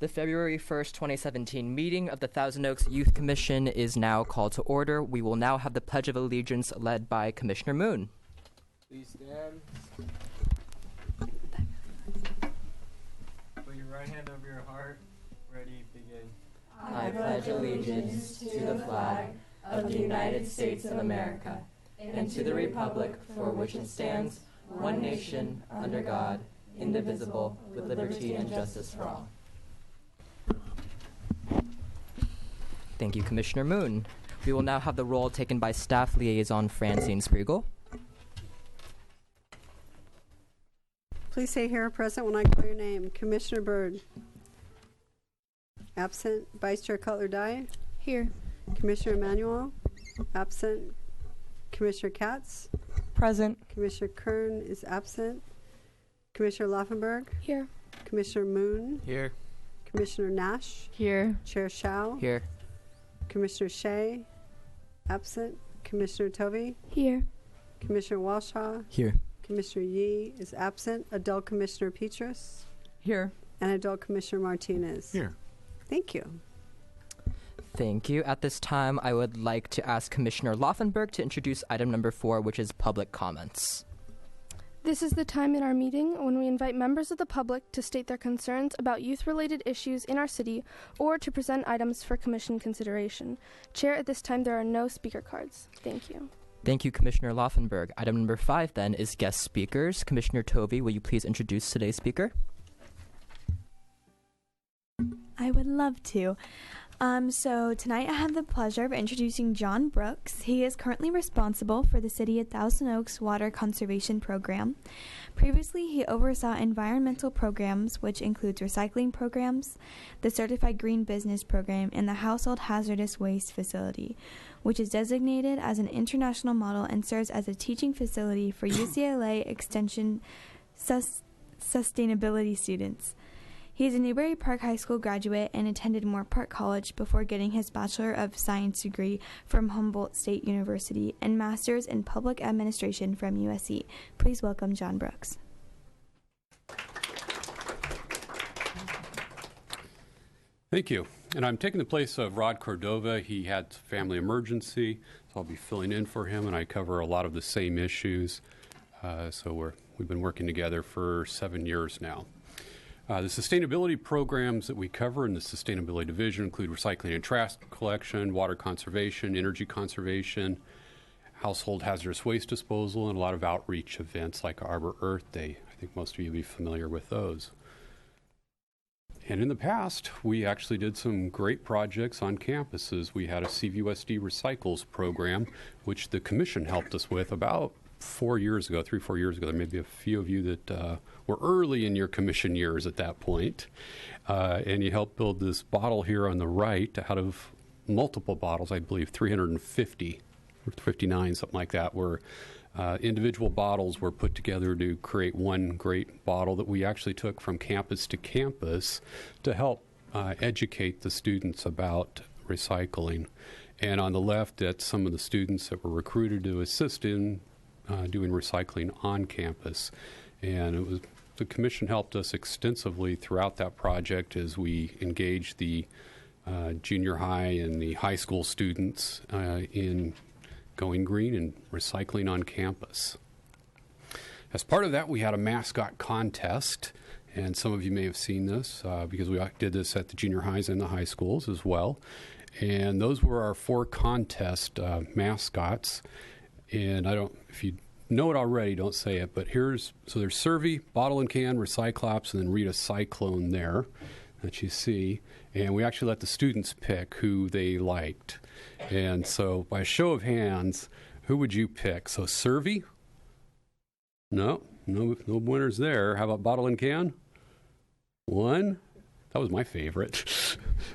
The February 1st, 2017 meeting of the Thousand Oaks Youth Commission is now called to order. We will now have the Pledge of Allegiance led by Commissioner Moon. Please stand. Put your right hand over your heart. Ready, begin. I pledge allegiance to the flag of the United States of America and to the republic for which it stands, one nation, under God, indivisible, with liberty and justice for all. Thank you, Commissioner Moon. We will now have the roll taken by Staff Liaison Francine Spriegel. Please say here present when I call your name. Commissioner Byrd. Absent. Vice Chair Cutler-Dye. Here. Commissioner Emanuel. Absent. Commissioner Katz. Present. Commissioner Kern is absent. Commissioner Laufenberg. Here. Commissioner Moon. Here. Commissioner Nash. Here. Chair Shao. Here. Commissioner Shea. Absent. Commissioner Tovey. Here. Commissioner Walshaw. Here. Commissioner Yee is absent. Adult Commissioner Petrus. Here. And Adult Commissioner Martinez. Here. Thank you. Thank you. At this time, I would like to ask Commissioner Laufenberg to introduce item number 4, which is public comments. This is the time in our meeting when we invite members of the public to state their concerns about youth-related issues in our city or to present items for commission consideration. Chair, at this time there are no speaker cards. Thank you. Thank you, Commissioner Laufenberg. Item number 5, then, is guest speakers. Commissioner Tovey, will you please introduce today's speaker? I would love to. So tonight I have the pleasure of introducing John Brooks. He is currently responsible for the City of Thousand Oaks Water Conservation Program. Previously, he oversaw environmental programs, which includes recycling programs, the Certified Green Business Program, and the Household Hazardous Waste Facility, which is designated as an international model and serves as a teaching facility for UCLA Extension sustainability students. He is a Newbury Park High School graduate and attended Moore Park College before getting his Bachelor of Science degree from Humboldt State University and Master's in Public Administration from USC. Please welcome John Brooks. Thank you. And I'm taking the place of Rod Cordova. He had a family emergency, so I'll be filling in for him, and I cover a lot of the same issues. We've been working together for 7 years now. The sustainability programs that we cover in the Sustainability Division include recycling and trash collection, water conservation, energy conservation, household hazardous waste disposal, and a lot of outreach events like Arbor Earth Day. I think most of you will be familiar with those. And in the past, we actually did some great projects on campuses. We had a CVUSD Recycles program, which the Commission helped us with about 4 years ago, 3-4 years ago. There may be a few of you that were early in your commission years at that point. And you helped build this bottle here on the right out of multiple bottles, I believe 350 or 59, something like that, where individual bottles were put together to create one great bottle that we actually took from campus to campus to help educate the students about recycling. And on the left, that's some of the students that were recruited to assist in doing recycling on campus. And the Commission helped us extensively throughout that project as we engaged the junior high and the high school students in going green and recycling on campus. As part of that, we had a mascot contest, and some of you may have seen this because we did this at the junior highs and the high schools as well. And those were our 4 contest mascots. And if you know it already, don't say it, but there's Survey, Bottle and Can, Recyclops, and then Rita Cyclone there that you see. And we actually let the students pick who they liked. And so by a show of hands, who would you pick? So Survey? No winners there. How about Bottle and Can? 1. That was my favorite.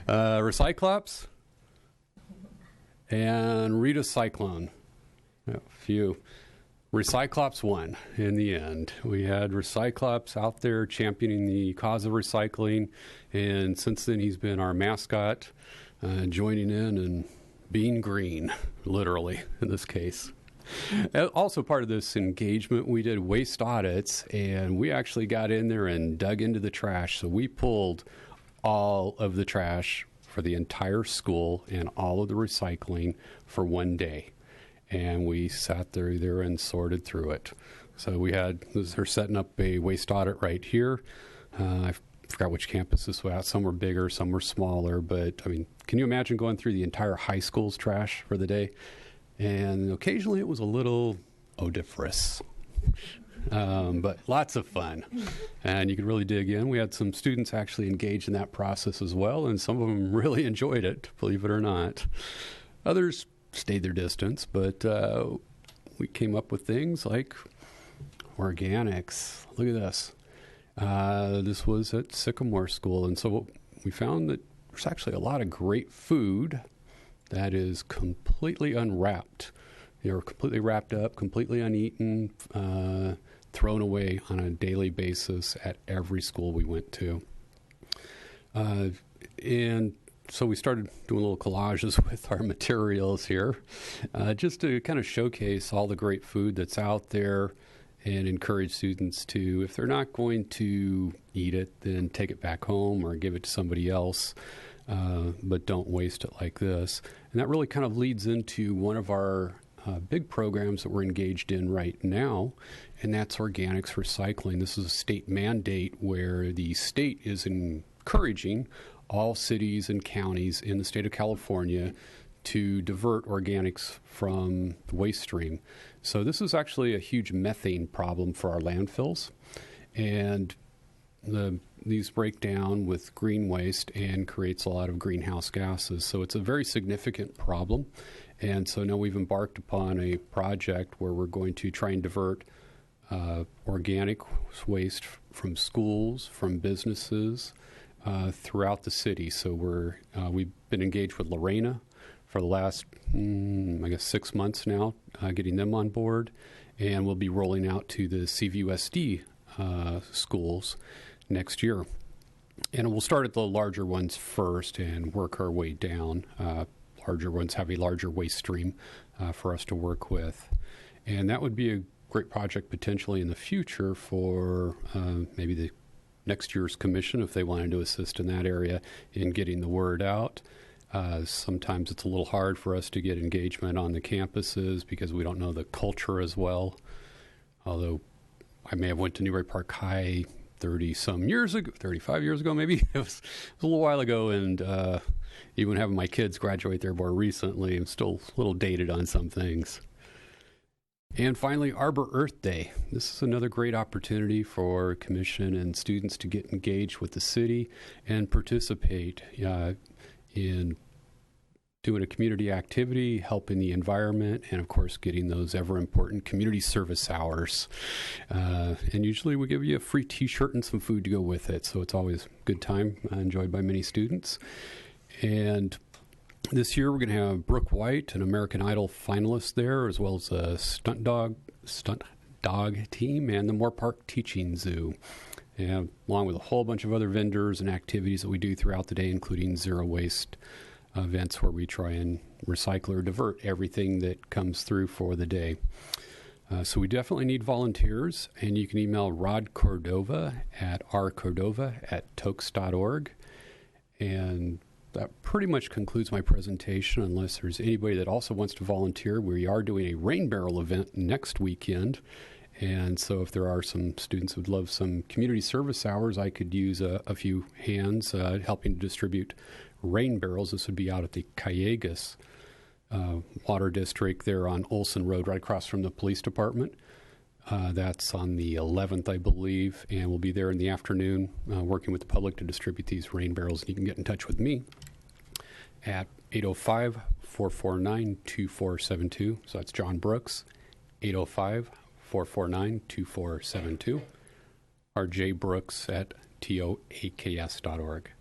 Recyclops? And Rita Cyclone. A few. Recyclops won in the end. We had Recyclops out there championing the cause of recycling, and since then he's been our mascot, joining in and being green, literally, in this case. Also part of this engagement, we did waste audits, and we actually got in there and dug into the trash. So we pulled all of the trash for the entire school and all of the recycling for one day. And we sat there and sorted through it. So they're setting up a waste audit right here. I forgot which campus this was at. Some were bigger, some were smaller. But, I mean, can you imagine going through the entire high school's trash for the day? And occasionally it was a little odoriferous. But lots of fun. And you could really dig in. We had some students actually engaged in that process as well, and some of them really enjoyed it, believe it or not. Others stayed their distance, but we came up with things like organics. Look at this. This was at Sycamore School, and so we found that there's actually a lot of great food that is completely unwrapped. They're completely wrapped up, completely uneaten, thrown away on a daily basis at every school we went to. And so we started doing little collages with our materials here, just to kind of showcase all the great food that's out there and encourage students to, if they're not going to eat it, then take it back home or give it to somebody else, but don't waste it like this. And that really kind of leads into one of our big programs that we're engaged in right now, and that's organics recycling. This is a state mandate where the state is encouraging all cities and counties in the state of California to divert organics from the waste stream. So this is actually a huge methane problem for our landfills, and these break down with green waste and creates a lot of greenhouse gases. So it's a very significant problem. And so now we've embarked upon a project where we're going to try and divert organic waste from schools, from businesses throughout the city. So we've been engaged with Lorena for the last, 6 months now, getting them on board. And we'll be rolling out to the CVUSD schools next year. And we'll start at the larger ones first and work our way down. Larger ones have a larger waste stream for us to work with. And that would be a great project potentially in the future for maybe the next year's commission if they wanted to assist in that area in getting the word out. Sometimes it's a little hard for us to get engagement on the campuses because we don't know the culture as well. Although I may have went to Newbury Park High 35 years ago maybe. It was a little while ago, and even having my kids graduate there more recently, I'm still a little dated on some things. And finally, Arbor Earth Day. This is another great opportunity for commission and students to get engaged with the city and participate in doing a community activity, helping the environment, and of course getting those ever important community service hours. And usually we give you a free t-shirt and some food to go with it, so it's always a good time, enjoyed by many students. And this year we're going to have Brooke White, an American Idol finalist there, as well as a stunt dog team and the Moore Park Teaching Zoo, and along with a whole bunch of other vendors and activities that we do throughout the day, including zero waste events where we try and recycle or divert everything that comes through for the day. So we definitely need volunteers, and you can email Rod Cordova at rcordova@tokes.org. And that pretty much concludes my presentation, unless there's anybody that also wants to volunteer. We are doing a rain barrel event next weekend. And so if there are some students who would love some community service hours, I could use a few hands helping to distribute rain barrels. This would be out at the Callegas Water District there on Olson Road, right across from the police department. That's on the 11th, I believe, and we'll be there in the afternoon working with the public to distribute these rain barrels. You can get in touch with me at 805-449-2472. So that's John Brooks, 805-449-2472, or jbrooks@toaks.org.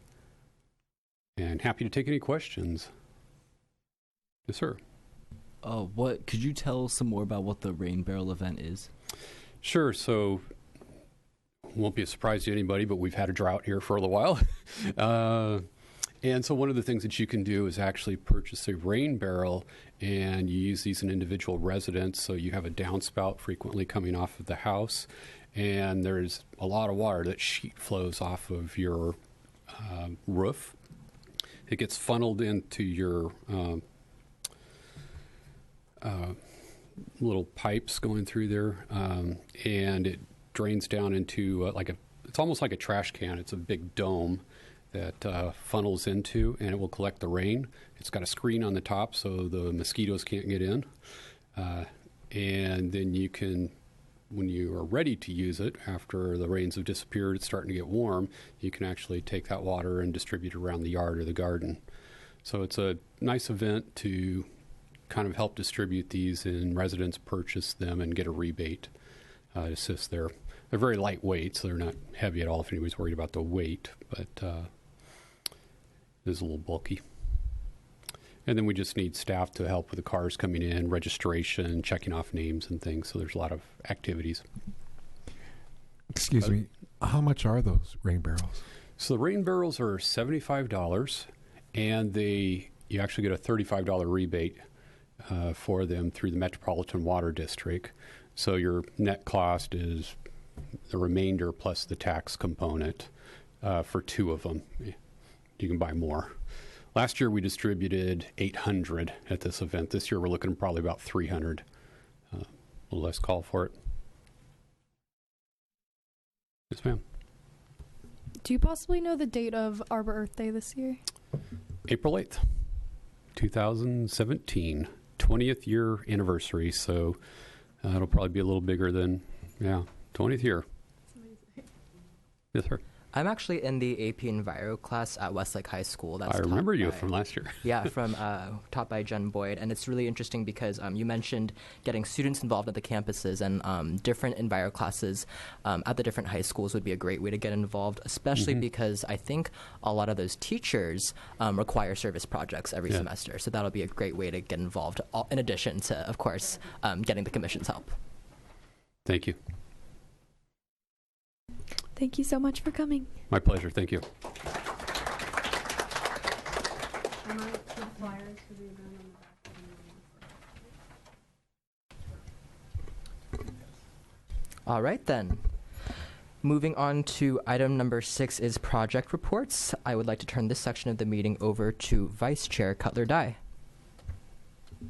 And happy to take any questions. Yes, sir. Could you tell some more about what the rain barrel event is? Sure. So, won't be a surprise to anybody, but we've had a drought here for a little while. And so one of the things that you can do is actually purchase a rain barrel, and you use these in individual residence. So you have a downspout frequently coming off of the house, and there's a lot of water that sheet flows off of your roof. It gets funneled into your little pipes going through there, and it drains down into it's almost like a trash can. It's a big dome that funnels into, and it will collect the rain. It's got a screen on the top so the mosquitoes can't get in. And then you can, when you are ready to use it, after the rains have disappeared, it's starting to get warm, you can actually take that water and distribute it around the yard or the garden. So it's a nice event to kind of help distribute these, and residents purchase them and get a rebate to assist there. They're very lightweight, so they're not heavy at all if anybody's worried about the weight, but it is a little bulky. And then we just need staff to help with the cars coming in, registration, checking off names and things. So there's a lot of activities. Excuse me, how much are those rain barrels? So the rain barrels are $75, and you actually get a $35 rebate for them through the Metropolitan Water District. So your net cost is the remainder plus the tax component for 2 of them. You can buy more. Last year we distributed 800 at this event. This year we're looking at probably about 300. A little less call for it. Yes, ma'am. Do you possibly know the date of Arbor Earth Day this year? April 8th, 2017, 20th year anniversary. So it'll probably be a little bigger than, 20th year. Yes, sir. I'm actually in the AP Enviro class at Westlake High School. I remember you from last year. Yeah, taught by Jen Boyd. And it's really interesting because you mentioned getting students involved at the campuses, and different Enviro classes at the different high schools would be a great way to get involved, especially because I think a lot of those teachers require service projects every semester. So that'll be a great way to get involved, in addition to, of course, getting the commission's help. Thank you. Thank you so much for coming. My pleasure. Thank you. All right, then. Moving on to item number 6 is project reports. I would like to turn this section of the meeting over to Vice Chair Cutler-Dye.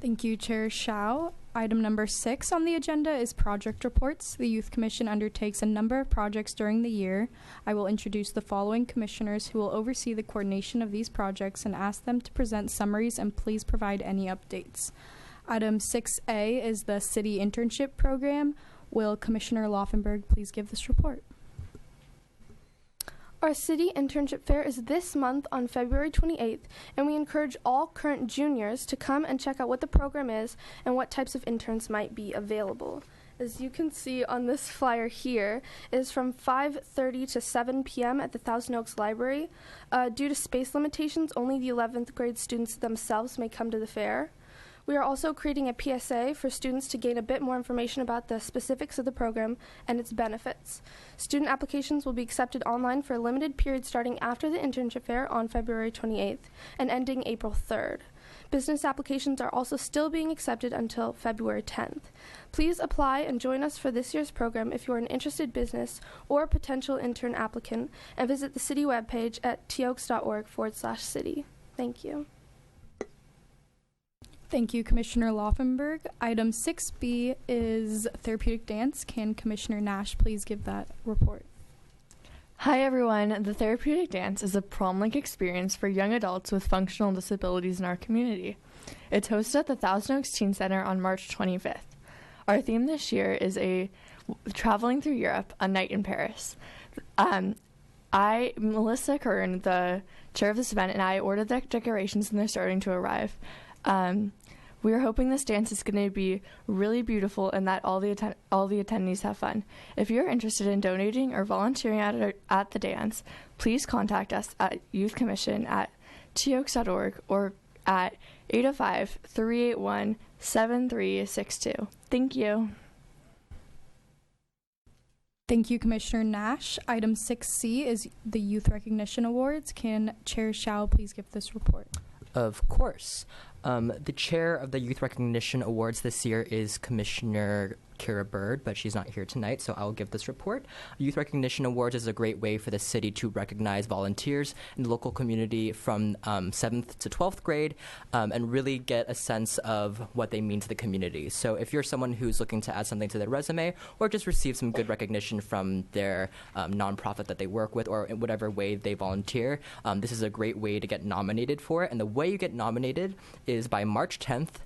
Thank you, Chair Shao. Item number 6 on the agenda is project reports. The Youth Commission undertakes a number of projects during the year. I will introduce the following commissioners who will oversee the coordination of these projects and ask them to present summaries and please provide any updates. Item 6A is the City Internship Program. Will Commissioner Laufenberg please give this report? Our city internship fair is this month on February 28th, and we encourage all current juniors to come and check out what the program is and what types of interns might be available. As you can see on this flyer here, it is from 5:30 to 7 p.m. at the Thousand Oaks Library. Due to space limitations, only the 11th grade students themselves may come to the fair. We are also creating a PSA for students to gain a bit more information about the specifics of the program and its benefits. Student applications will be accepted online for a limited period starting after the internship fair on February 28th and ending April 3rd. Business applications are also still being accepted until February 10th. Please apply and join us for this year's program if you are an interested business or potential intern applicant, and visit the city webpage at toaks.org/city. Thank you. Thank you, Commissioner Laufenberg. Item 6B is therapeutic dance. Can Commissioner Nash please give that report? Hi, everyone. The therapeutic dance is a prom-like experience for young adults with functional disabilities in our community. It's hosted at the Thousand Oaks Teen Center on March 25th. Our theme this year is traveling through Europe, a night in Paris. Melissa Kern, the chair of this event, and I ordered the decorations, and they're starting to arrive. We are hoping this dance is going to be really beautiful and that all the attendees have fun. If you're interested in donating or volunteering at the dance, please contact us at Youth Commission at toaks.org or at 805-381-7362. Thank you. Thank you, Commissioner Nash. Item 6C is the Youth Recognition Awards. Can Chair Shao please give this report? Of course. The chair of the Youth Recognition Awards this year is Commissioner Kira Bird, but she's not here tonight, so I'll give this report. Youth Recognition Awards is a great way for the city to recognize volunteers in the local community from 7th to 12th grade and really get a sense of what they mean to the community. So if you're someone who's looking to add something to their resume or just receive some good recognition from their nonprofit that they work with or in whatever way they volunteer, this is a great way to get nominated for it. And the way you get nominated is by March 10th.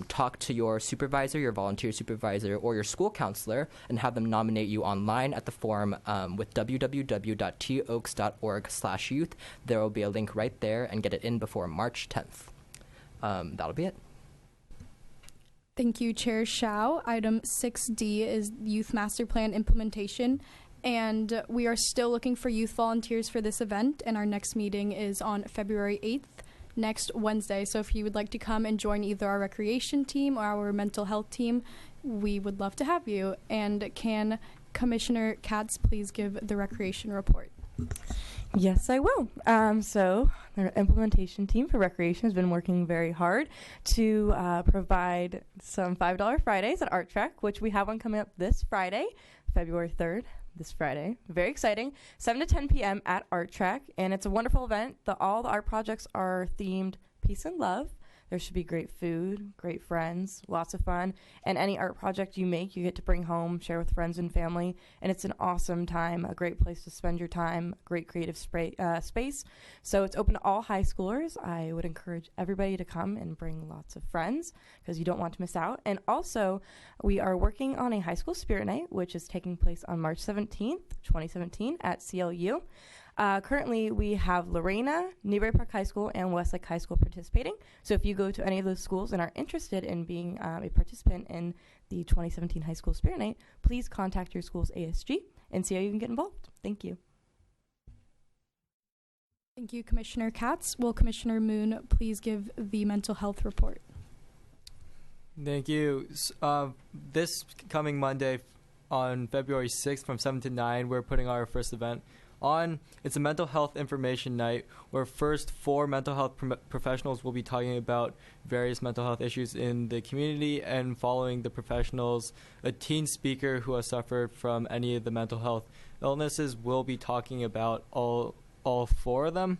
Talk to your supervisor, your volunteer supervisor, or your school counselor and have them nominate you online at the form with www.toaks.org/youth. There will be a link right there, and get it in before March 10th. That'll be it. Thank you, Chair Shao. Item 6D is Youth Master Plan implementation. And we are still looking for youth volunteers for this event, and our next meeting is on February 8th, next Wednesday. So if you would like to come and join either our recreation team or our mental health team, we would love to have you. And can Commissioner Katz please give the recreation report? Yes, I will. So the implementation team for recreation has been working very hard to provide some $5 Fridays at Art Track, which we have one coming up this Friday, February 3rd. This Friday. Very exciting. 7 to 10 p.m. at Art Track, and it's a wonderful event. All the art projects are themed peace and love. There should be great food, great friends, lots of fun, and any art project you make, you get to bring home, share with friends and family, and it's an awesome time, a great place to spend your time, great creative space. So it's open to all high schoolers. I would encourage everybody to come and bring lots of friends because you don't want to miss out. And also, we are working on a high school spirit night, which is taking place on March 17th, 2017 at CLU. Currently, we have Lorena, Newbury Park High School, and Westlake High School participating. So if you go to any of those schools and are interested in being a participant in the 2017 High School Spirit Night, please contact your school's ASG and see how you can get involved. Thank you. Thank you, Commissioner Katz. Will Commissioner Moon please give the mental health report? Thank you. This coming Monday on February 6th from 7 to 9, we're putting our first event on. It's a mental health information night where first 4 mental health professionals will be talking about various mental health issues in the community, and following the professionals, a teen speaker who has suffered from any of the mental health illnesses will be talking about all 4 of them.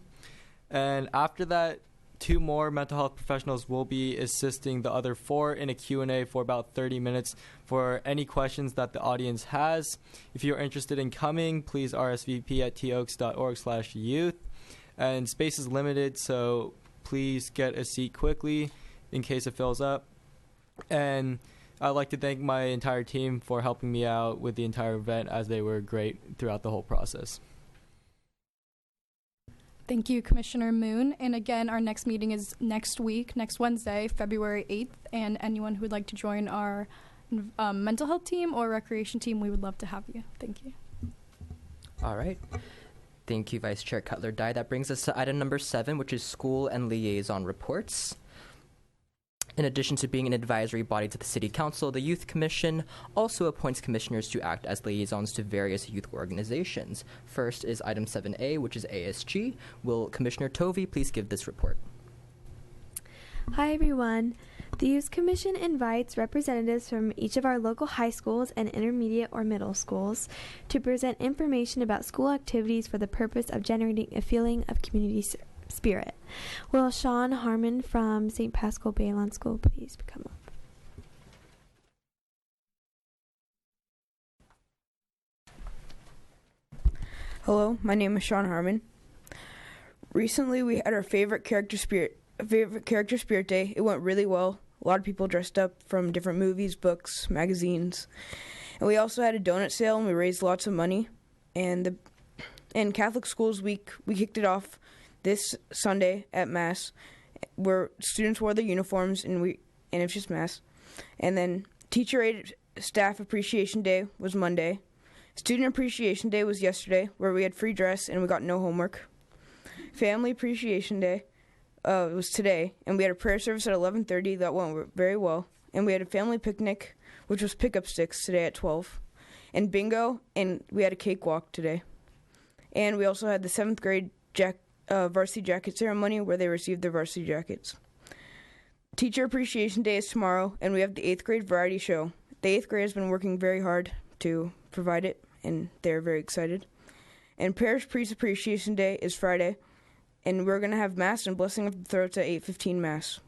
And after that, 2 more mental health professionals will be assisting the other 4 in a Q&A for about 30 minutes for any questions that the audience has. If you're interested in coming, please RSVP at toaks.org/youth. And space is limited, so please get a seat quickly in case it fills up. And I'd like to thank my entire team for helping me out with the entire event, as they were great throughout the whole process. Thank you, Commissioner Moon. And again, our next meeting is next week, next Wednesday, February 8th. And anyone who would like to join our mental health team or recreation team, we would love to have you. Thank you. All right. Thank you, Vice Chair Cutler-Dye. That brings us to item number 7, which is school and liaison reports. In addition to being an advisory body to the City Council, the Youth Commission also appoints commissioners to act as liaisons to various youth organizations. First is item 7A, which is ASG. Will Commissioner Tovey please give this report? Hi, everyone. The Youth Commission invites representatives from each of our local high schools and intermediate or middle schools to present information about school activities for the purpose of generating a feeling of community spirit. Will Sean Harmon from St. Paschal Baylon School please come up? Hello, my name is Sean Harmon. Recently, we had our favorite character spirit day. It went really well. A lot of people dressed up from different movies, books, magazines, and we also had a donut sale and we raised lots of money. And Catholic Schools Week, we kicked it off this Sunday at Mass, where students wore their uniforms and it's just Mass. And then Teacher-Aided Staff Appreciation Day was Monday. Student Appreciation Day was yesterday, where we had free dress and we got no homework. Family Appreciation Day was today, and we had a prayer service at 11:30 that went very well. And we had a family picnic, which was pickup sticks today at 12. And bingo, and we had a cakewalk today. And we also had the 7th grade varsity jacket ceremony where they received their varsity jackets. Teacher Appreciation Day is tomorrow, and we have the 8th grade variety show. The 8th grade has been working very hard to provide it, and they're very excited. And Parish Priest Appreciation Day is Friday, and we're going to have Mass and Blessing of the Throats at 8:15 Mass.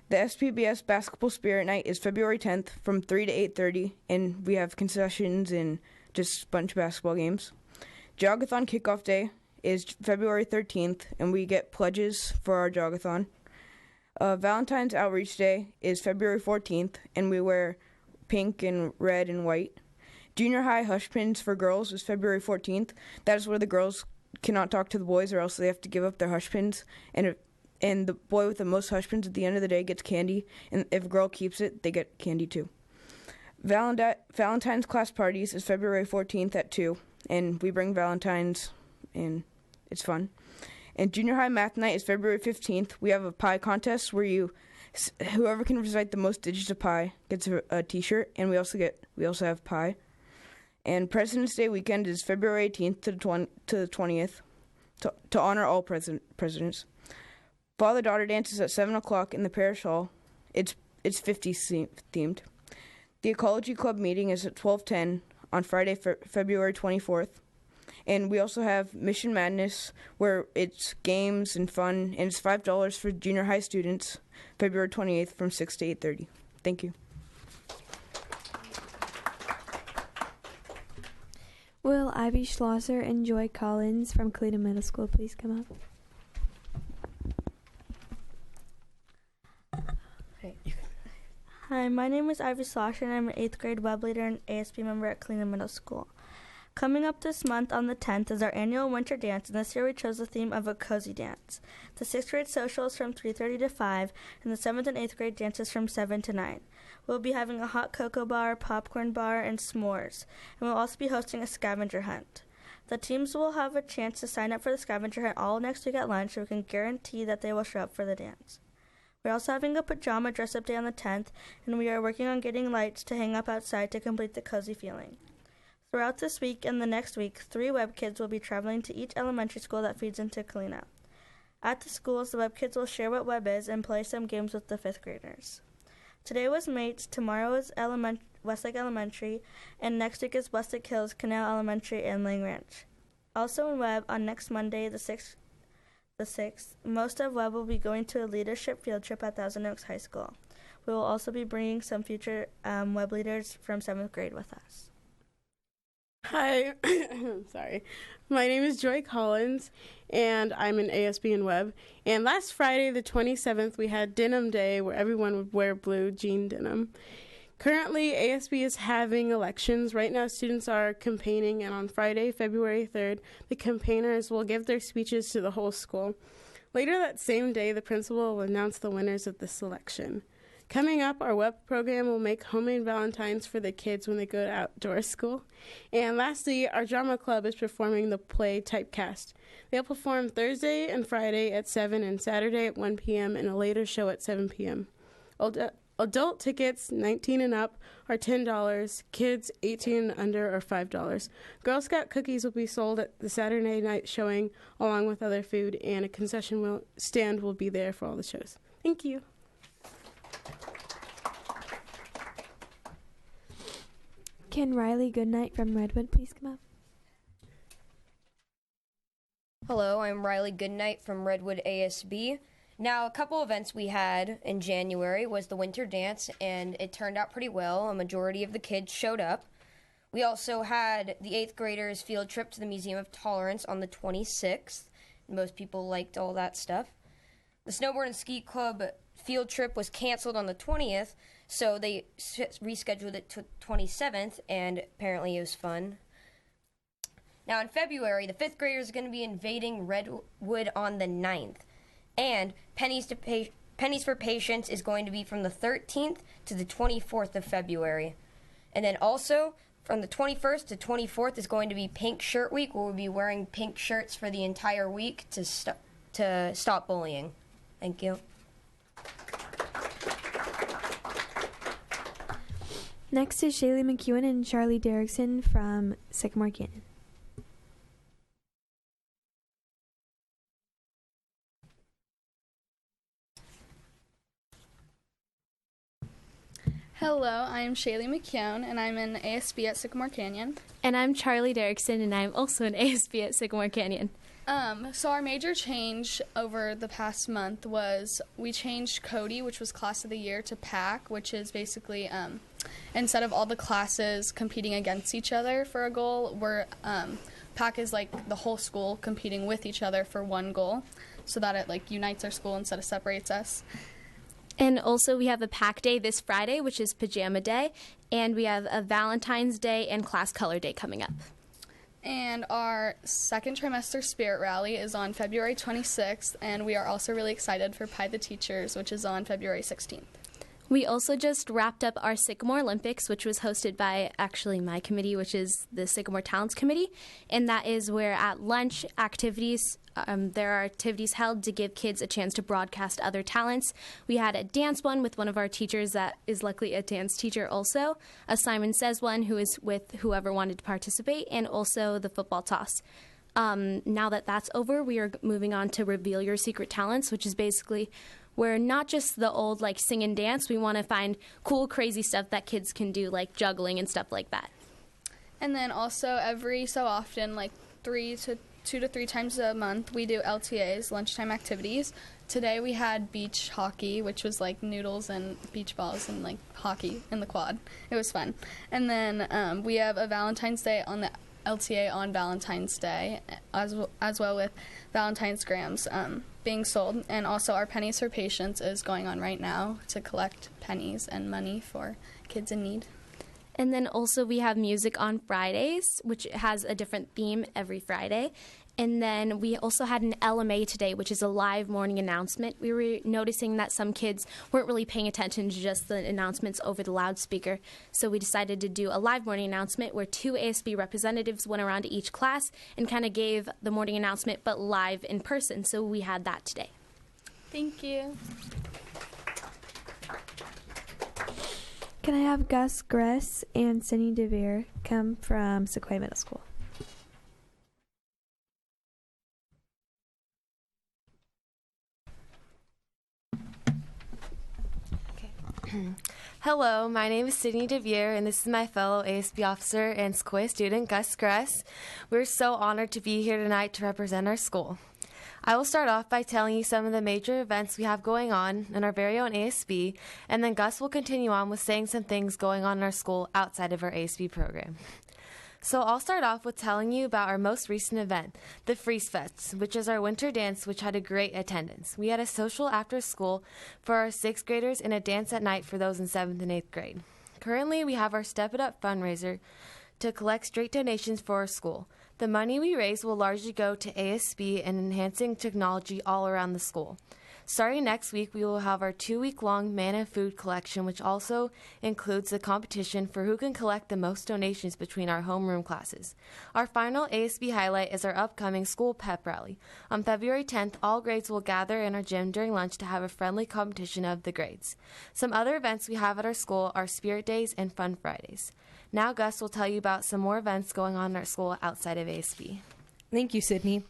The SPBS Basketball Spirit Night is February 10th from 3 to 8:30, and we have concessions and just a bunch of basketball games. Jogathon Kickoff Day is February 13th, and we get pledges for our jogathon. Valentine's Outreach Day is February 14th, and we wear pink and red and white. Junior high hush pins for girls is February 14th. That is where the girls cannot talk to the boys, or else they have to give up their hush pins. And the boy with the most hush pins at the end of the day gets candy, and if a girl keeps it, they get candy too. Valentine's class parties is February 14th at 2, and we bring Valentines, and it's fun. And junior high math night is February 15th. We have a pie contest where whoever can recite the most digits of pi gets a T-shirt, and we also have pie. And President's Day weekend is February 18th to the 20th to honor all presidents. Father-daughter dance is at 7 o'clock in the parish hall. It's 50s themed. The Ecology Club meeting is at 12:10 on Friday, February 24th. And we also have Mission Madness, where it's games and fun, and it's $5 for junior high students, February 28th from 6 to 8:30. Thank you. Will Ivy Schlosser and Joy Collins from Kalina Middle School please come up? Hi, my name is Ivy Schlosser, and I'm an 8th grade web leader and ASB member at Kalina Middle School. Coming up this month on the 10th is our annual winter dance, and this year we chose the theme of a cozy dance. The 6th grade social is from 3:30 to 5, and the 7th and 8th grade dances from 7 to 9. We'll be having a hot cocoa bar, popcorn bar, and s'mores, and we'll also be hosting a scavenger hunt. The teams will have a chance to sign up for the scavenger hunt all next week at lunch, so we can guarantee that they will show up for the dance. We're also having a pajama dress-up day on the 10th, and we are working on getting lights to hang up outside to complete the cozy feeling. Throughout this week and the next week, 3 web kids will be traveling to each elementary school that feeds into Kalina. At the schools, the web kids will share what web is and play some games with the 5th graders. Today was Mates, tomorrow is Westlake Elementary, and next week is Westlake Hills, Canal Elementary, and Lang Ranch. Also in web, on next Monday, the 6th, most of web will be going to a leadership field trip at Thousand Oaks High School. We will also be bringing some future web leaders from 7th grade with us. Hi, sorry. My name is Joy Collins, and I'm an ASB in web. And last Friday, the 27th, we had Denim Day, where everyone would wear blue jean denim. Currently, ASB is having elections. Right now, students are campaigning, and on Friday, February 3rd, the campaigners will give their speeches to the whole school. Later that same day, the principal will announce the winners of this election. Coming up, our web program will make homemade valentines for the kids when they go to outdoor school. And lastly, our drama club is performing the play Typecast. They'll perform Thursday and Friday at 7 and Saturday at 1 p.m. and a later show at 7 p.m. Adult tickets, 19 and up, are $10. Kids, 18 and under, are $5. Girl Scout cookies will be sold at the Saturday night showing, along with other food, and a concession stand will be there for all the shows. Thank you. Can Riley Goodnight from Redwood please come up? Hello, I'm Riley Goodnight from Redwood ASB. Now, a couple events we had in January was the winter dance, and it turned out pretty well. A majority of the kids showed up. We also had the 8th graders field trip to the Museum of Tolerance on the 26th. Most people liked all that stuff. The Snowboard and Ski Club field trip was canceled on the 20th, so they rescheduled it to 27th, and apparently it was fun. Now, in February, the 5th graders are going to be invading Redwood on the 9th. And Pennies for Patience is going to be from the 13th to the 24th of February. And then also, from the 21st to 24th is going to be Pink Shirt Week, where we'll be wearing pink shirts for the entire week to stop bullying. Thank you. Next is Shaylee McEwen and Charlie Derrickson from Sycamore Canyon. Hello, I am Shaylee McKeown, and I'm in ASB at Sycamore Canyon. And I'm Charlie Derrickson, and I'm also in ASB at Sycamore Canyon. So our major change over the past month was we changed Cody, which was Class of the Year, to PAC, which is basically instead of all the classes competing against each other for a goal, PAC is like the whole school competing with each other for one goal, so that it like unites our school instead of separates us. And also we have a PAC day this Friday, which is Pajama Day, and we have a Valentine's Day and Class Color Day coming up. And our second trimester spirit rally is on February 26th, and we are also really excited for Pie the Teachers, which is on February 16th. We also just wrapped up our Sycamore Olympics, which was hosted by actually my committee, which is the Sycamore Talents Committee, and that is where at lunch there are activities held to give kids a chance to broadcast other talents. We had a dance one with one of our teachers that is luckily a dance teacher also, a Simon Says one who is with whoever wanted to participate, and also the football toss. Now that that's over, we are moving on to Reveal Your Secret Talents, which is basically where not just the old like sing and dance, we want to find cool, crazy stuff that kids can do, like juggling and stuff like that. And then also every so often, like 2 to 3 times a month, we do LTAs, lunchtime activities. Today we had beach hockey, which was like noodles and beach balls and like hockey in the quad. It was fun. And then we have a Valentine's Day on the LTA on Valentine's Day, as well with Valentine's grams being sold. And also our Pennies for Patients is going on right now to collect pennies and money for kids in need. And then also we have music on Fridays, which has a different theme every Friday. And then we also had an LMA today, which is a live morning announcement. We were noticing that some kids weren't really paying attention to just the announcements over the loudspeaker. So we decided to do a live morning announcement where 2 ASB representatives went around to each class and kind of gave the morning announcement, but live in person. So we had that today. Thank you. Can I have Gus Gress and Cindy DeVere come from Sequoia Middle School? Hello, my name is Sydney DeVere, and this is my fellow ASB officer and Sequoia student, Gus Gress. We're so honored to be here tonight to represent our school. I will start off by telling you some of the major events we have going on in our very own ASB, and then Gus will continue on with saying some things going on in our school outside of our ASB program. So I'll start off with telling you about our most recent event, the Freeze Fest, which is our winter dance, which had a great attendance. We had a social after school for our 6th graders and a dance at night for those in 7th and 8th grade. Currently, we have our Step It Up fundraiser to collect straight donations for our school. The money we raise will largely go to ASB and enhancing technology all around the school. Starting next week, we will have our 2-week-long Man and Food collection, which also includes the competition for who can collect the most donations between our homeroom classes. Our final ASB highlight is our upcoming school pep rally. On February 10th, all grades will gather in our gym during lunch to have a friendly competition of the grades. Some other events we have at our school are Spirit Days and Fun Fridays. Now Gus will tell you about some more events going on in our school outside of ASB. Thank you, Sydney.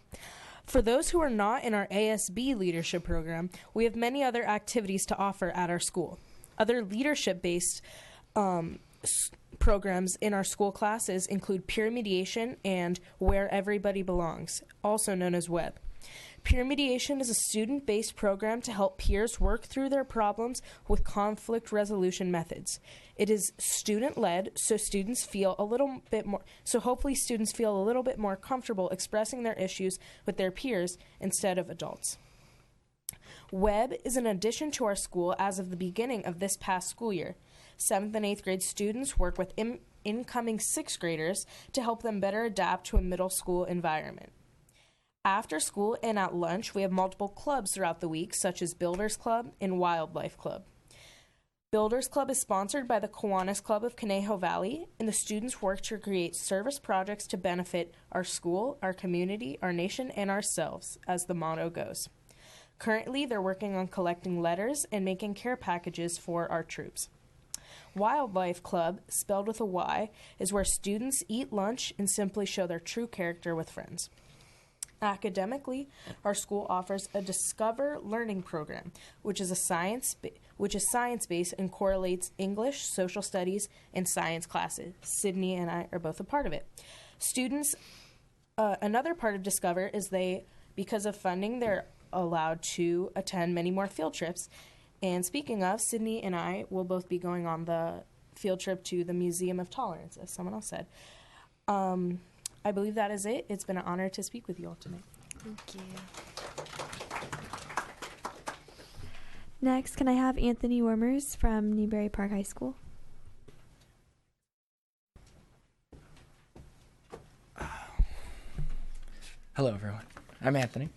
For those who are not in our ASB leadership program, we have many other activities to offer at our school. Other leadership-based programs in our school classes include peer mediation and Where Everybody Belongs, also known as WEB. Peer mediation is a student-based program to help peers work through their problems with conflict resolution methods. It is student-led, so hopefully students feel a little bit more comfortable expressing their issues with their peers instead of adults. WEB is an addition to our school as of the beginning of this past school year. 7th and 8th grade students work with incoming 6th graders to help them better adapt to a middle school environment. After school and at lunch, we have multiple clubs throughout the week, such as Builders Club and Wildlife Club. Builders Club is sponsored by the Kiwanis Club of Conejo Valley, and the students work to create service projects to benefit our school, our community, our nation, and ourselves, as the motto goes. Currently, they're working on collecting letters and making care packages for our troops. Wildlife Club, spelled with a Y, is where students eat lunch and simply show their true character with friends. Academically, our school offers a Discover Learning program, which is which is science-based and correlates English, social studies, and science classes. Sydney and I are both a part of it. Students, another part of Discover is because of funding, they're allowed to attend many more field trips. And speaking of, Sydney and I will both be going on the field trip to the Museum of Tolerance, as someone else said. I believe that is it. It's been an honor to speak with you all tonight. Thank you. Next, can I have Anthony Wormers from Newberry Park High School? Hello, everyone. I'm Anthony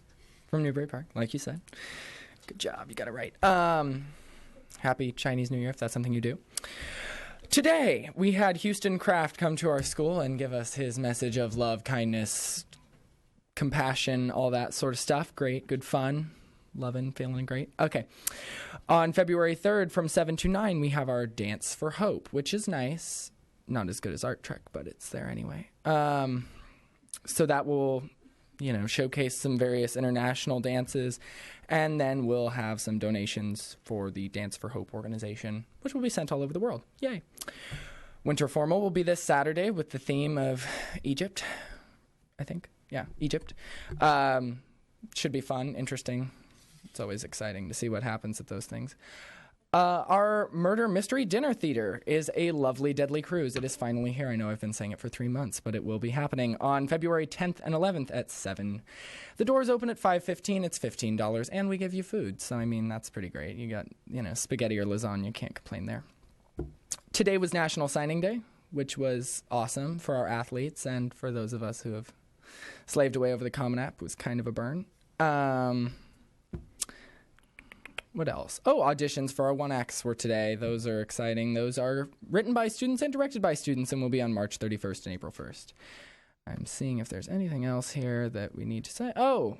from Newberry Park, like you said. Good job. You got it right. Happy Chinese New Year, if that's something you do. Today, we had Houston Kraft come to our school and give us his message of love, kindness, compassion, all that sort of stuff. Great, good fun. Loving, feeling great. Okay. On February 3rd from 7 to 9, we have our Dance for Hope, which is nice. Not as good as Art Trek, but it's there anyway. So that will, showcase some various international dances. And then we'll have some donations for the Dance for Hope organization, which will be sent all over the world. Yay. Winter Formal will be this Saturday with the theme of Egypt, I think. Yeah, Egypt. Should be fun, interesting. It's always exciting to see what happens at those things. Our Murder Mystery Dinner Theater is a lovely, deadly cruise. It is finally here. I know I've been saying it for 3 months, but it will be happening on February 10th and 11th at 7. The doors open at 5:15. It's $15, and we give you food. So, that's pretty great. You got, spaghetti or lasagna. Can't complain there. Today was National Signing Day, which was awesome for our athletes and for those of us who have slaved away over the Common App. It was kind of a burn. What else? Oh, auditions for our 1X were today. Those are exciting. Those are written by students and directed by students and will be on March 31st and April 1st. I'm seeing if there's anything else here that we need to say. Oh,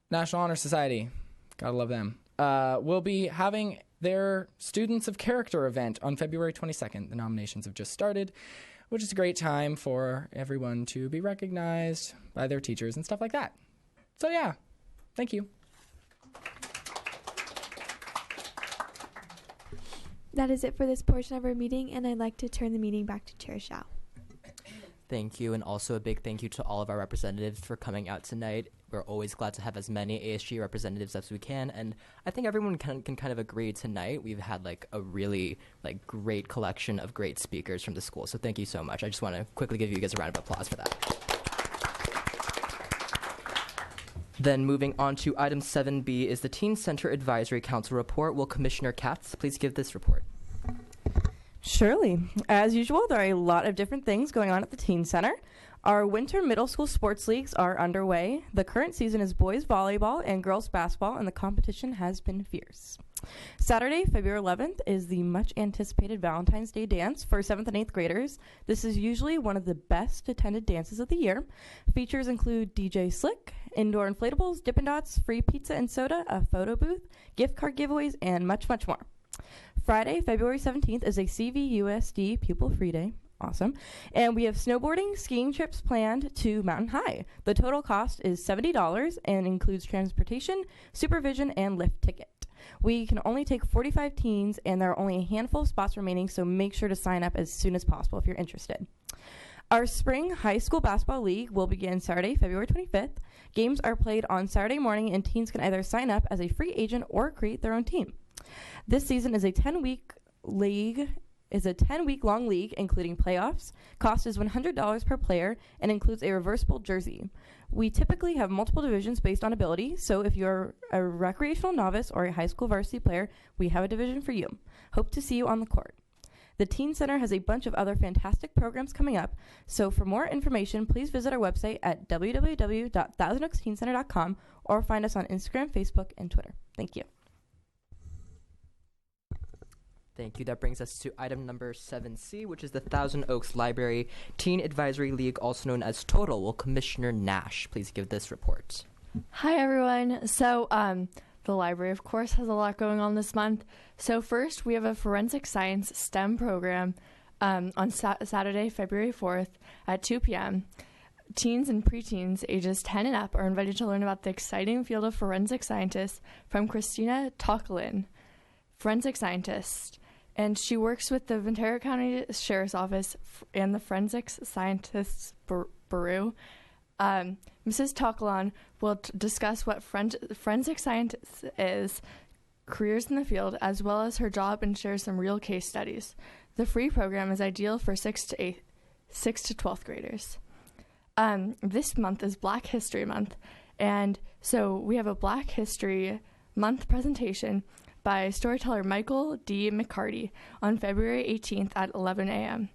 National Honor Society. Gotta love them. We'll be having their Students of Character event on February 22nd. The nominations have just started, which is a great time for everyone to be recognized by their teachers and stuff like that. So, yeah, thank you. That is it for this portion of our meeting, and I'd like to turn the meeting back to Chair Shao. Thank you, and also a big thank you to all of our representatives for coming out tonight. We're always glad to have as many ASG representatives as we can, and I think everyone can kind of agree tonight we've had a really great collection of great speakers from the school. So thank you so much. I just want to quickly give you guys a round of applause for that. Then moving on to item 7B is the Teen Center Advisory Council report. Will Commissioner Katz please give this report? Surely. As usual, there are a lot of different things going on at the Teen Center. Our winter middle school sports leagues are underway. The current season is boys volleyball and girls basketball, and the competition has been fierce. Saturday, February 11th, is the much-anticipated Valentine's Day dance for 7th and 8th graders. This is usually one of the best-attended dances of the year. Features include DJ Slick, indoor inflatables, Dippin' Dots, free pizza and soda, a photo booth, gift card giveaways, and much, much more. Friday, February 17th, is a CVUSD Pupil Free Day. Awesome. And we have snowboarding, skiing trips planned to Mountain High. The total cost is $70 and includes transportation, supervision, and lift ticket. We can only take 45 teens, and there are only a handful of spots remaining, so make sure to sign up as soon as possible if you're interested. Our spring high school basketball league will begin Saturday, February 25th. Games are played on Saturday morning, and teens can either sign up as a free agent or create their own team. This season is a 10-week long league, including playoffs. Cost is $100 per player and includes a reversible jersey. We typically have multiple divisions based on ability, so if you're a recreational novice or a high school varsity player, we have a division for you. Hope to see you on the court. The Teen Center has a bunch of other fantastic programs coming up, so for more information, please visit our website at www.thousandoaksteencenter.com or find us on Instagram, Facebook, and Twitter. Thank you. Thank you. That brings us to item number 7C, which is the Thousand Oaks Library Teen Advisory League, also known as TOTAL. Will Commissioner Nash please give this report? Hi, everyone. So, the library, of course, has a lot going on this month. So first, we have a forensic science STEM program on Saturday, February 4th at 2 p.m. Teens and preteens ages 10 and up are invited to learn about the exciting field of forensic scientists from Christina Tokalin. forensic scientist, and she works with the Ventura County Sheriff's Office and the Forensic Scientists Bureau. Mrs. Tokalan will discuss what forensic science is, careers in the field, as well as her job, and share some real case studies. The free program is ideal for 6 to 12th graders. This month is Black History Month, and so we have a Black History Month presentation by storyteller Michael D. McCarty on February 18th at 11 a.m.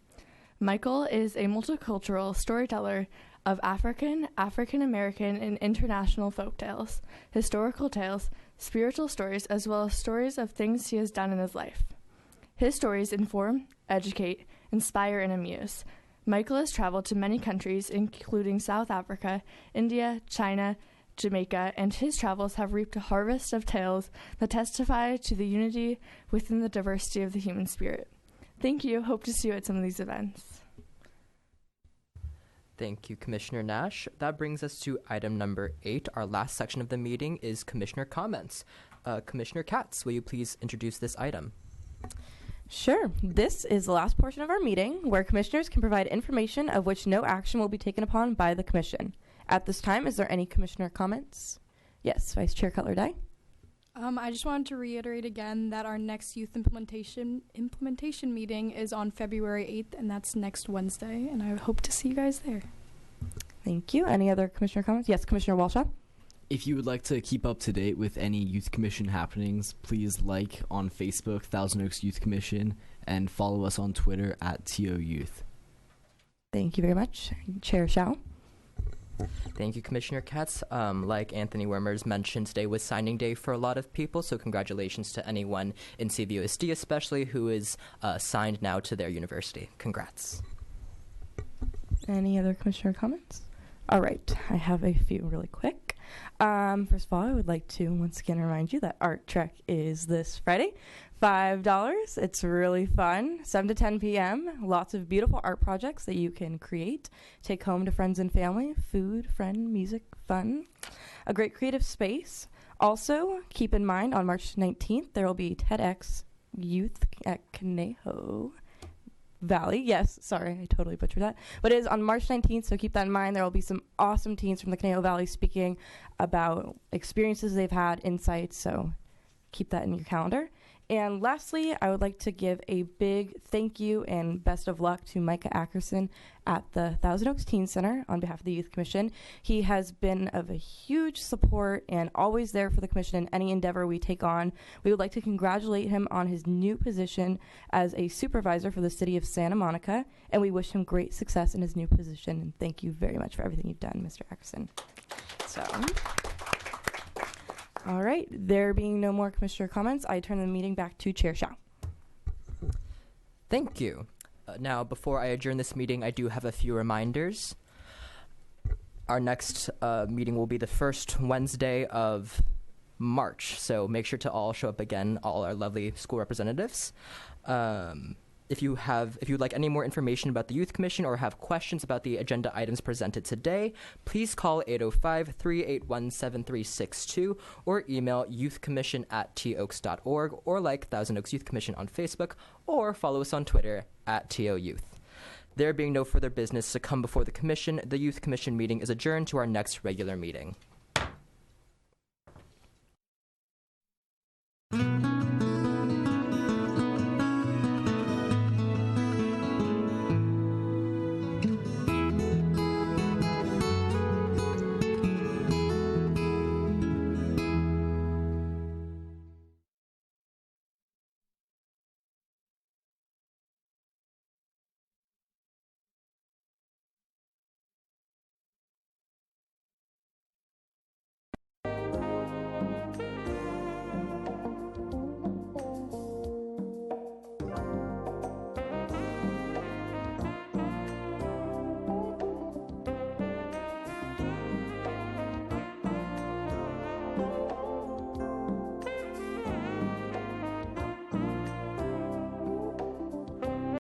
Michael is a multicultural storyteller of African, African American, and international folk tales, historical tales, spiritual stories, as well as stories of things he has done in his life. His stories inform, educate, inspire, and amuse. Michael has traveled to many countries, including South Africa, India, China, Jamaica, and his travels have reaped a harvest of tales that testify to the unity within the diversity of the human spirit. Thank you. Hope to see you at some of these events. Thank you, Commissioner Nash. That brings us to item number 8. Our last section of the meeting is Commissioner comments. Commissioner Katz, will you please introduce this item? Sure. This is the last portion of our meeting where commissioners can provide information of which no action will be taken upon by the commission. At this time, is there any commissioner comments? Yes, Vice Chair Cutler-Dye. I just wanted to reiterate again that our next youth implementation meeting is on February 8th, and that's next Wednesday, and I hope to see you guys there. Thank you. Any other commissioner comments? Yes, Commissioner Walshaw. If you would like to keep up to date with any Youth Commission happenings, please like on Facebook, Thousand Oaks Youth Commission, and follow us on Twitter at TO Youth. Thank you very much. Chair Shao. Thank you, Commissioner Katz. Like Anthony Wermers mentioned, today was signing day for a lot of people, so congratulations to anyone in CVOSD especially who is signed now to their university. Congrats. Any other commissioner comments? All right, I have a few really quick. First of all, I would like to once again remind you that Art Trek is this Friday, $5. It's really fun, 7 to 10 p.m. Lots of beautiful art projects that you can create, take home to friends and family, food, friend, music, fun. A great creative space. Also, keep in mind on March 19th, there will be TEDx Youth at Conejo Valley. Yes, sorry, I totally butchered that. But it is on March 19th, so keep that in mind. There will be some awesome teens from the Conejo Valley speaking about experiences they've had, insights, so keep that in your calendar. And lastly, I would like to give a big thank you and best of luck to Micah Ackerson at the Thousand Oaks Teen Center on behalf of the Youth Commission. He has been of a huge support and always there for the Commission in any endeavor we take on. We would like to congratulate him on his new position as a supervisor for the city of Santa Monica, and we wish him great success in his new position. And thank you very much for everything you've done, Mr. Ackerson. So... all right, there being no more commissioner comments, I turn the meeting back to Chair Shao. Thank you. Now, before I adjourn this meeting, I do have a few reminders. Our next meeting will be the first Wednesday of March, so make sure to all show up again, all our lovely school representatives. If you'd like any more information about the Youth Commission or have questions about the agenda items presented today, please call 805-381-7362 or email youthcommission@toaks.org or like Thousand Oaks Youth Commission on Facebook or follow us on Twitter @TOYouth. There being no further business to come before the Commission, the Youth Commission meeting is adjourned to our next regular meeting.